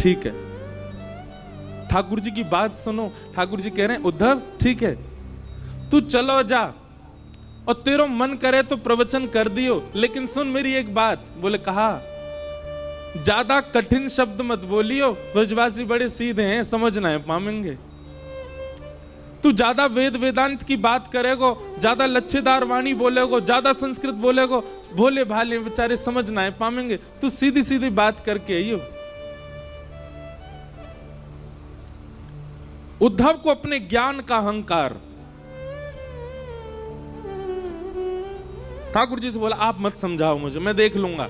ठीक है। ठाकुर जी की बात सुनो। ठाकुर जी कह रहे हैं उद्धव ठीक है, तू चलो जा, और तेरो मन करे तो प्रवचन कर दियो, लेकिन सुन मेरी एक बात। बोले कहा, ज्यादा कठिन शब्द मत बोलियो, ब्रजवासी बड़े सीधे हैं, समझना है पामेंगे। तू ज्यादा वेद वेदांत की बात करेगो, ज्यादा लच्छेदार वाणी बोलेगो, ज्यादा संस्कृत बोलेगो, भोले भाले बेचारे समझना है पामेंगे। तू सीधी सीधी बात करके आइयो। उद्धव को अपने ज्ञान का अहंकार। ठाकुर जी से बोला आप मत समझाओ मुझे, मैं देख लूंगा,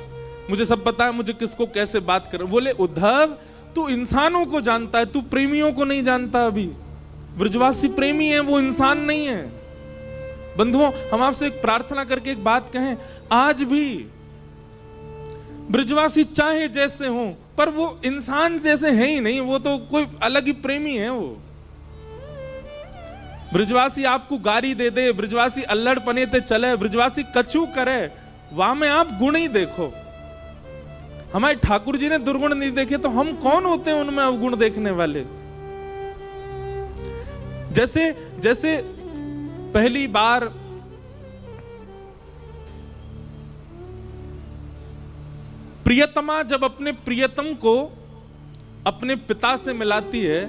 मुझे सब पता है मुझे किसको कैसे बात कर। बोले उद्धव तू इंसानों को जानता है, तू प्रेमियों को नहीं जानता। अभी ब्रजवासी प्रेमी है, वो इंसान नहीं है। बंधुओं हम आपसे एक प्रार्थना करके एक बात कहें, आज भी ब्रजवासी चाहे जैसे हो पर वो इंसान जैसे है ही नहीं, वो तो कोई अलग ही प्रेमी है। वो ब्रजवासी आपको गारी दे दे, ब्रजवासी अल्लड़ पने ते चले, ब्रजवासी कछु करे, वहां में आप गुण ही देखो। हमारे ठाकुर जी ने दुर्गुण नहीं देखे तो हम कौन होते हैं उनमें अवगुण देखने वाले। जैसे जैसे पहली बार प्रियतमा जब अपने प्रियतम को अपने पिता से मिलाती है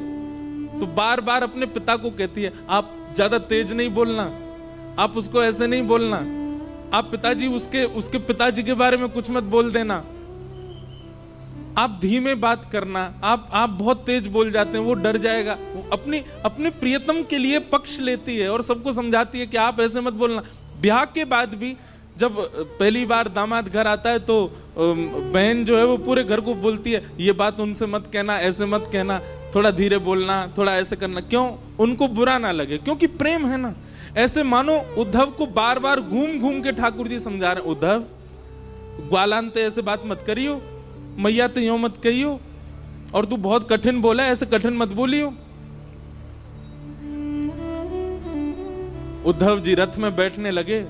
तो बार बार अपने पिता को कहती है आप ज्यादा तेज नहीं बोलना, आप उसको ऐसे नहीं बोलना, आप पिताजी उसके पिताजी के बारे में कुछ मत बोल देना, आप धीमे बात करना, आप बहुत तेज बोल जाते हैं, वो डर जाएगा। वो अपने प्रियतम के लिए पक्ष लेती है और सबको समझाती है कि आप ऐसे मत बोलना। ब्याह के बाद भी जब पहली बार दामाद घर आता है तो बहन जो है वो पूरे घर को बोलती है ये बात उनसे मत कहना, ऐसे मत कहना, थोड़ा धीरे बोलना, थोड़ा ऐसे करना। क्यों? उनको बुरा ना लगे, क्योंकि प्रेम है ना। ऐसे मानो उद्धव को बार बार घूम घूम के ठाकुर जी समझा रहे, उद्धव ग्वालांते ऐसे बात मत करियो, मैया तो यो मत कहियो, और तू बहुत कठिन बोला, ऐसे कठिन मत बोलियो। उद्धव जी रथ में बैठने लगे।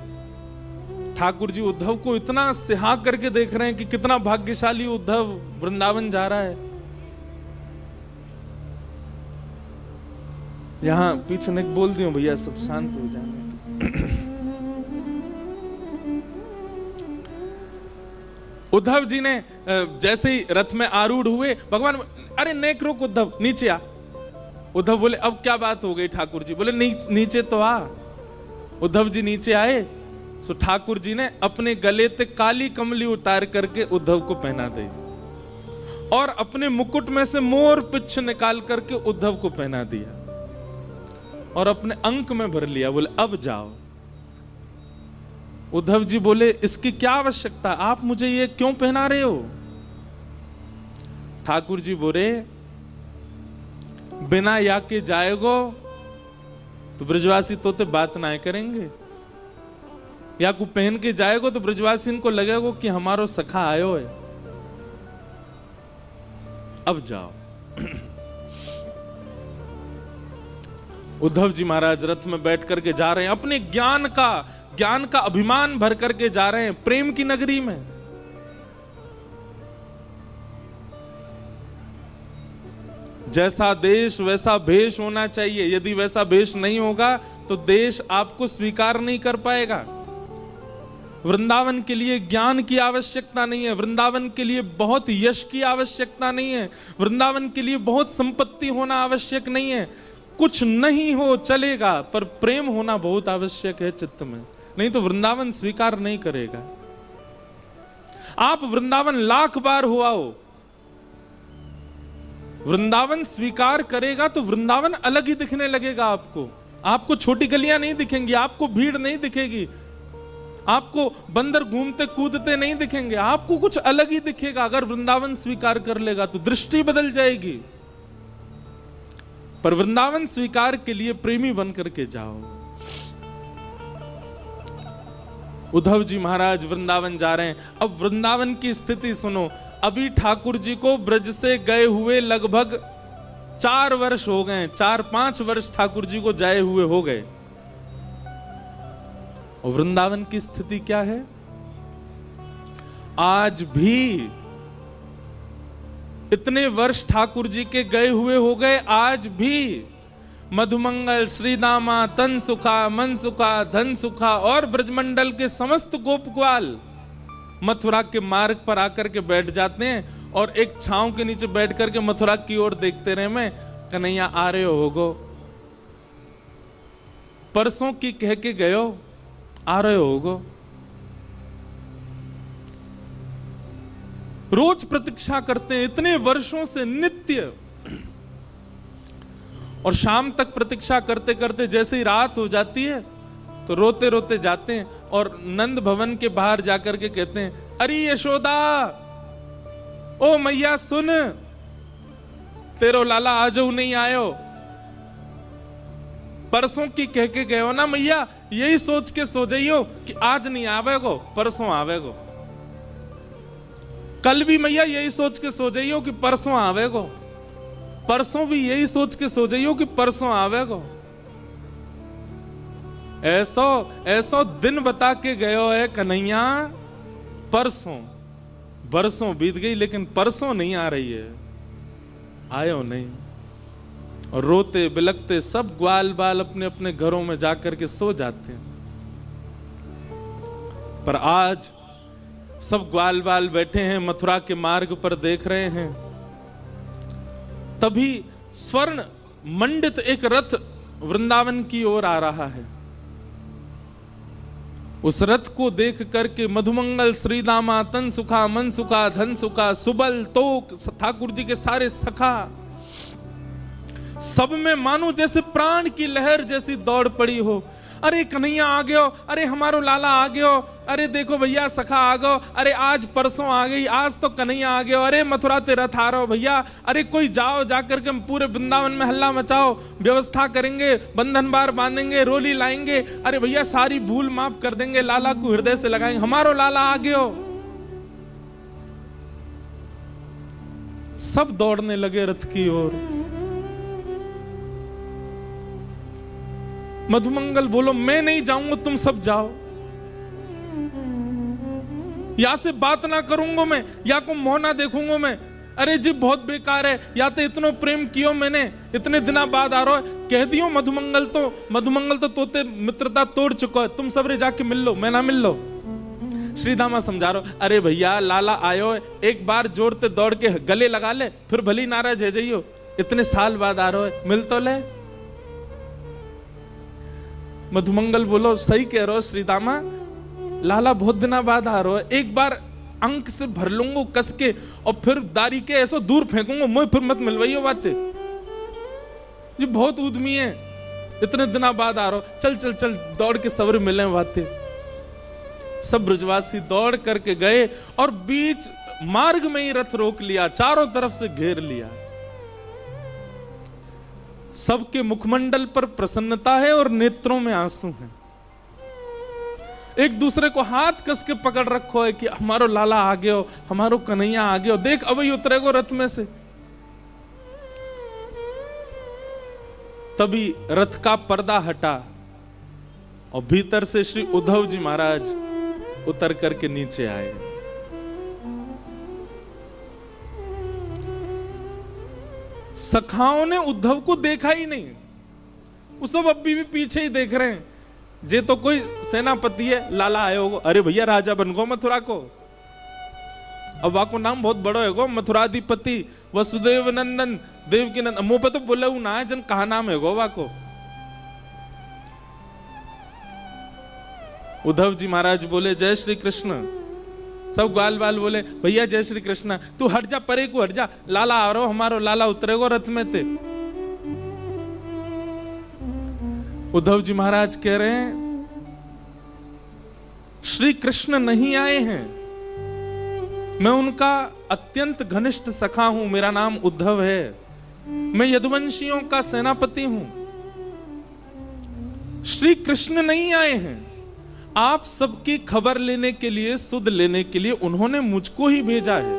ठाकुर जी उद्धव को इतना सिहा करके देख रहे हैं कि कितना भाग्यशाली उद्धव वृंदावन जा रहा है। यहां पीछे ने बोल दियो भैया सब शांत हो जाए। उद्धव जी ने जैसे ही रथ में आरूढ़ हुए, भगवान अरे नेक रुक उद्धव, नीचे आ। उद्धव बोले अब क्या बात हो गई ठाकुर जी? बोले नीचे तो आ। उद्धव जी नीचे आए तो ठाकुर जी ने अपने गले ते काली कमली उतार करके उद्धव को पहना दी और अपने मुकुट में से मोर पिच्छ निकाल करके उद्धव को पहना दिया और अपने अंक में भर लिया। बोले अब जाओ। उद्धव जी बोले इसकी क्या आवश्यकता, आप मुझे ये क्यों पहना रहे हो? ठाकुर जी बोले बिना या के जाएगो तो ब्रजवासी तोते बात ना करेंगे, या को पहन के जाएगो तो ब्रजवासी इनको लगेगा कि हमारो सखा आयो है। अब जाओ। उद्धव जी महाराज रथ में बैठ करके जा रहे हैं, अपने ज्ञान का अभिमान भर करके जा रहे हैं प्रेम की नगरी में। जैसा देश वैसा भेष होना चाहिए, यदि वैसा भेष नहीं होगा तो देश आपको स्वीकार नहीं कर पाएगा। वृंदावन के लिए ज्ञान की आवश्यकता नहीं है, वृंदावन के लिए बहुत यश की आवश्यकता नहीं है, वृंदावन के लिए बहुत संपत्ति होना आवश्यक नहीं है। कुछ नहीं हो चलेगा पर प्रेम होना बहुत आवश्यक है चित्त में, नहीं तो वृंदावन स्वीकार नहीं करेगा। आप वृंदावन लाख बार हुआ हो, वृंदावन स्वीकार करेगा तो वृंदावन अलग ही दिखने लगेगा आपको। आपको छोटी गलियां नहीं दिखेंगी, आपको भीड़ नहीं दिखेगी, आपको बंदर घूमते कूदते नहीं दिखेंगे, आपको कुछ अलग ही दिखेगा। अगर वृंदावन स्वीकार कर लेगा तो दृष्टि बदल जाएगी। पर वृंदावन स्वीकार के लिए प्रेमी बन करके जाओ। उद्धव जी महाराज वृंदावन जा रहे हैं। अब वृंदावन की स्थिति सुनो। अभी ठाकुर जी को ब्रज से गए हुए लगभग 4 वर्ष हो गए, 4-5 वर्ष ठाकुर जी को जाए हुए हो गए। और वृंदावन की स्थिति क्या है? आज भी इतने वर्ष ठाकुर जी के गए हुए हो गए, आज भी मधुमंगल, श्रीदामा, तन सुखा, मन सुखा, धन सुखा और ब्रजमंडल के समस्त गोप ग्वाल मथुरा के मार्ग पर आकर के बैठ जाते हैं और एक छांव के नीचे बैठ करके मथुरा की ओर देखते रहे। मैं कन्हैया आ रहे होगो, परसों की कह के गयो, आ रहे होगो। रोज प्रतीक्षा करते हैं इतने वर्षों से नित्य, और शाम तक प्रतीक्षा करते करते जैसे ही रात हो जाती है तो रोते रोते जाते हैं और नंद भवन के बाहर जाकर के कहते हैं, अरे यशोदा, ओ मैया सुन, तेरो लाला आजो नहीं आयो, परसों की कह के गए हो ना मैया, यही सोच के सो जाइयो कि आज नहीं आवेगो, परसों आवेगो। कल भी मैया यही सोच के सो जाइयो कि परसों आवेगो, परसों भी यही सोच के सो जाइयो कि परसों आवेगो। ऐसो ऐसो दिन बता के गयो है कन्हैया, परसों, बरसों बीत गई लेकिन परसों नहीं आ रही है, आयो नहीं। और रोते बिलखते सब ग्वाल बाल अपने अपने घरों में जाकर के सो जाते हैं। पर आज सब ग्वाल बाल बैठे हैं मथुरा के मार्ग पर देख रहे हैं। तभी स्वर्ण मंडित एक रथ वृंदावन की ओर आ रहा है। उस रथ को देख करके मधुमंगल, श्रीदामा, तन सुखा, मन सुखा, धन सुखा, सुबल, तोक, ठाकुर जी के सारे सखा, सब में मानो जैसे प्राण की लहर जैसी दौड़ पड़ी हो। अरे कन्हैया आ गयो, अरे हमारो लाला आ गयो, अरे देखो भैया सखा आ गयो, अरे आज परसों आ गई, आज तो कन्हैया आ गयो, अरे मथुरा ते रथ आ रहो भैया, अरे कोई जाओ, जाकर के पूरे वृंदावन में हल्ला मचाओ, व्यवस्था करेंगे, बंधन बार बांधेंगे, रोली लाएंगे, अरे भैया सारी भूल माफ कर देंगे, लाला को हृदय से लगाएंगे, हमारो लाला आ गयो। सब दौड़ने लगे रथ की ओर। मधुमंगल बोलो, मैं नहीं जाऊंगा, तुम सब जाओ, या से बात ना करूंगा मैं, या को मुंह ना देखूंगा मैं। अरे जी बहुत बेकार है, या तो इतना प्रेम कियो मैंने, इतने दिना बाद आ रहा है, कह दियो मधुमंगल तो तोते मित्रता तोड़ चुका है, तुम सबरे जाके मिल लो, मैं ना मिल लो। श्रीदामा समझा रहा, अरे भैया लाला आयो, एक बार जोड़ते दौड़ के गले लगा ले, फिर भली नाराज है जाइयो, इतने साल बाद आ रहा है, मिल तो ले। मधुमंगल बोलो, सही कह रहे हो श्रीदामा, लाला बहुत दिना बाद आ रहा है, एक बार अंक से भर लूंगा कस के और फिर दारी के ऐसा दूर फेंकूंगा, मुझे फिर मत मिलवाइयो बातें जी, बहुत उद्यमी है, इतने दिना बाद आ रहा हो, चल चल चल दौड़ के सब्र मिले बातें। सब ब्रजवासी दौड़ करके गए और बीच मार्ग में ही रथ रोक लिया, चारों तरफ से घेर लिया। सबके मुखमंडल पर प्रसन्नता है और नेत्रों में आंसू हैं। एक दूसरे को हाथ कस के पकड़ रखो है कि हमारो लाला आ गयो, हमारो कन्हैया आ गयो, देख अब ही उतरेगो रथ में से। तभी रथ का पर्दा हटा और भीतर से श्री उद्धव जी महाराज उतर करके नीचे आए। सखाओं ने उद्धव को देखा ही नहीं, वो सब अभी भी पीछे ही देख रहे हैं। जे तो कोई सेनापति है, लाला आए होगो, अरे भैया राजा बन गो मथुरा को, अब वाको नाम बहुत बड़ो है गो, मथुराधिपति वसुदेव नंदन देवकी नंदन, मुंह पे तो बोले ना है, जन कहा नाम है गो वाको। उद्धव जी महाराज बोले, जय श्री कृष्ण। सब ग्वाल बाल बोले, भैया जय श्री कृष्ण, तू हट जा, परे को हट जा, लाला आ रहा, हमारो लाला उतरेगो रथ में ते। उद्धव जी महाराज कह रहे हैं, श्री कृष्ण नहीं आए हैं, मैं उनका अत्यंत घनिष्ठ सखा हूं, मेरा नाम उद्धव है, मैं यदुवंशियों का सेनापति हूं। श्री कृष्ण नहीं आए हैं, आप सबकी खबर लेने के लिए, सुध लेने के लिए उन्होंने मुझको ही भेजा है।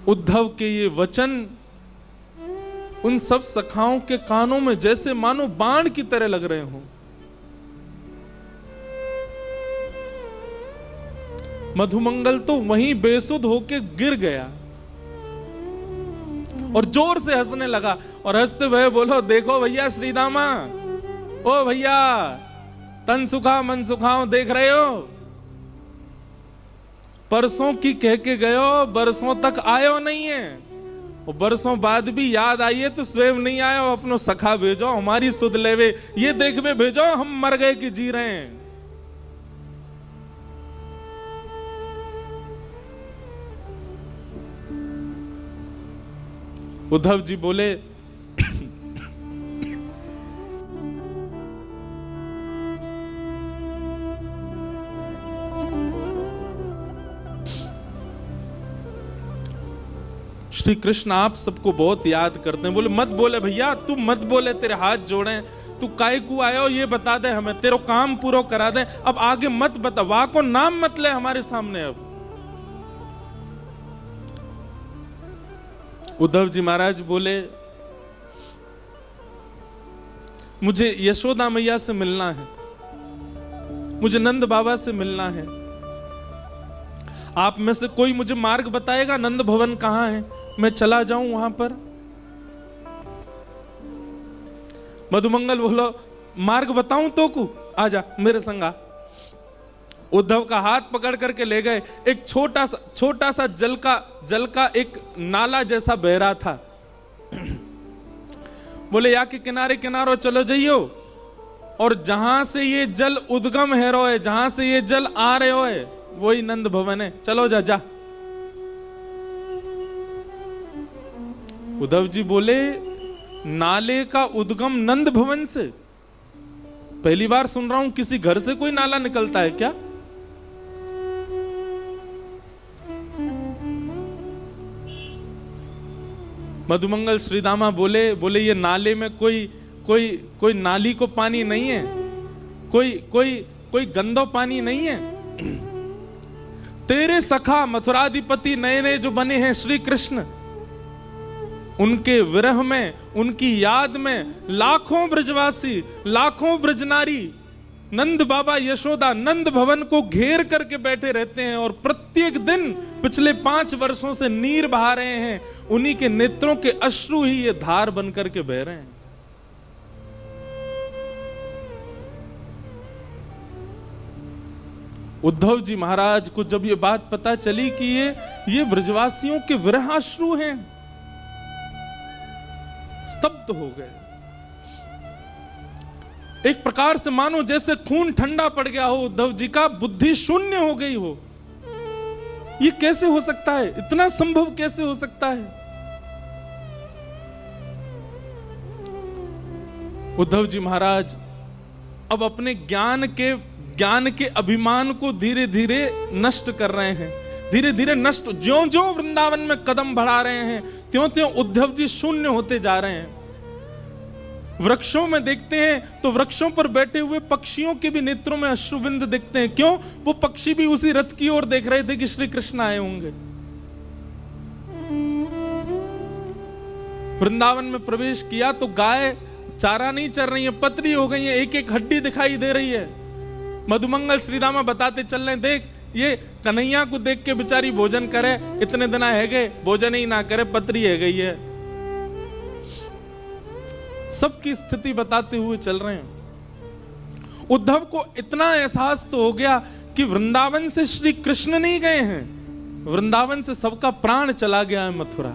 उद्धव के ये वचन उन सब सखाओं के कानों में जैसे मानो बाण की तरह लग रहे हों। मधुमंगल तो वहीं बेसुध होके गिर गया और जोर से हंसने लगा और हंसते हुए बोलो, देखो भैया श्रीदामा, ओ भैया तन सुखा मन सुखाओ, देख रहे हो परसों की कह के गयो, बरसों तक आयो नहीं है, और बरसों बाद भी याद आई है तो स्वयं नहीं आयो, अपनो सखा भेजो हमारी सुध लेवे, ये देखवे भेजो हम मर गए कि जी रहे हैं। उद्धव जी बोले, श्री कृष्ण आप सबको बहुत याद करते हैं। बोले मत बोले भैया, तू मत बोले, तेरे हाथ जोड़े, तू काय को आयो ये बता दे हमें, तेरा काम पूरा करा दे, अब आगे मत बता, वाह को नाम मत ले हमारे सामने। अब उद्धव जी महाराज बोले, मुझे यशोदा मैया से मिलना है, मुझे नंद बाबा से मिलना है, आप में से कोई मुझे मार्ग बताएगा, नंद भवन कहां है, मैं चला जाऊं वहां पर। मधुमंगल बोलो, मार्ग बताऊं तो को, आजा मेरे संगा। उद्धव का हाथ पकड़ करके ले गए। एक छोटा सा जल का एक नाला जैसा बह रहा था। बोले या के किनारे किनारो चलो जाइयो, और जहां से ये जल उद्गम है रो है, जहां से ये जल आ रहे हो है, वही नंद भवन है, चलो जा जा। उद्धव जी बोले, नाले का उद्गम नंद भवन से? पहली बार सुन रहा हूं किसी घर से कोई नाला निकलता है क्या? मधुमंगल श्रीदामा बोले ये नाले में कोई नाली को पानी नहीं है, कोई गंदो पानी नहीं है। तेरे सखा मथुराधिपति नए नए जो बने हैं श्री कृष्ण, उनके विरह में, उनकी याद में लाखों ब्रजवासी, लाखों ब्रजनारी नंद बाबा यशोदा नंद भवन को घेर करके बैठे रहते हैं, और प्रत्येक दिन पिछले 5 वर्षों से नीर बहा रहे हैं। उन्हीं के नेत्रों के अश्रु ही ये धार बन करके बह रहे हैं। उद्धव जी महाराज को जब ये बात पता चली कि ये ब्रजवासियों के विरहाश्रु हैं, स्तब्ध हो गए। एक प्रकार से मानो जैसे खून ठंडा पड़ गया हो उद्धव जी का, बुद्धि शून्य हो गई हो। ये कैसे हो सकता है? इतना संभव कैसे हो सकता है? उद्धव जी महाराज अब अपने ज्ञान के अभिमान को धीरे धीरे नष्ट कर रहे हैं, धीरे धीरे नष्ट। ज्यों ज्यों वृंदावन में कदम बढ़ा रहे हैं, त्यों त्यों उद्धव जी शून्य होते जा रहे हैं। वृक्षों में देखते हैं तो वृक्षों पर बैठे हुए पक्षियों के भी नेत्रों में अश्रुबिंद दिखते हैं। क्यों? वो पक्षी भी उसी रथ की ओर देख रहे थे कि श्री कृष्ण आए होंगे। वृंदावन में प्रवेश किया तो गाय चारा नहीं चर रही है, पतली हो गई है, एक एक हड्डी दिखाई दे रही है। मधुमंगल श्रीदामा बताते चल रहे, देख ये कन्हैया को देख के बेचारी भोजन करे, इतने दिन है गए भोजन ही ना करे, पतरी है गई है। सबकी स्थिति बताते हुए चल रहे हैं। उद्धव को इतना एहसास तो हो गया कि वृंदावन से श्री कृष्ण नहीं गए हैं, वृंदावन से सबका प्राण चला गया है मथुरा।